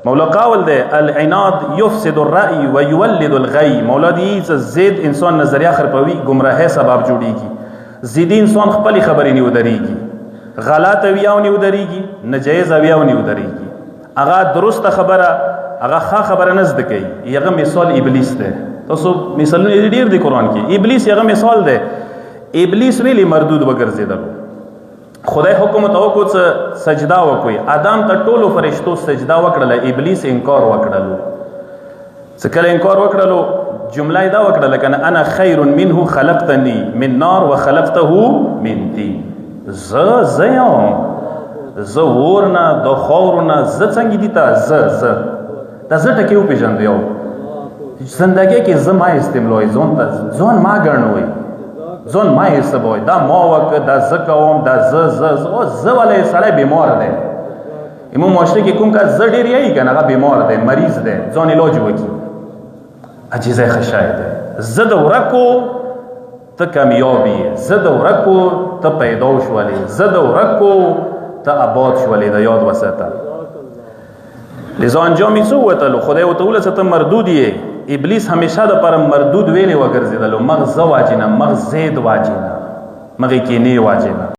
مولا قول دے العناد یفسد الرأی و یولد الغی. مولا دی زید انسان نظریہ خرپوی گمراہ سباب جوڑی گی. زیدی انسان خپلی خبری نیو دری گی. غلط اویاو نیو دری گی، نجائز اویاو نیو دری گی. اگا درست خبره اگا خا خبره نزد کی. یغه مثال ابلیس ده. تاسو مثالونه ډیر دی قرآن کې. ابلیس یغه مثال ده. ابلیس ویلی مردود وګرځیدل. خدای حکم ته وکړ سجدا وکوي. آدم ته ټولو فرشتو سجدا وکړله، ابلیس انکار وکړلو. څکله انکار وکړلو جمله دا وکړه کنه انا خیر منه خلقتنی من نار وخلقته من طین. ز یم ز ورنا د خورنا ز څنګه دي تا ز دا ز ټکی او پیژند یو زندګي کې ز ما استعمالوي ځون ما ګڼوي ځون ما حسابوي دا ما وک دا ز کوم دا ز ولې سړی بیمار دی. امام معاشره کې کوم کا ز ډیر یې کنه هغه بیمار دی، مریض دی، ځون علاج وکي. عجیزه خشای دی. ز د ورکو ته کامیابی، ز د ورکو ته پیدا شولې، ز د ورکو ته آباد شولې. دا یاد وساته. لذا انجامی څه وتلو خدای وتعالى ته مردود یې. ابلیس همیشه د پر مردود ویلې وګرځیدلو. مغز واجنه، مغز زید واجنه، مغه کې نه واجنه.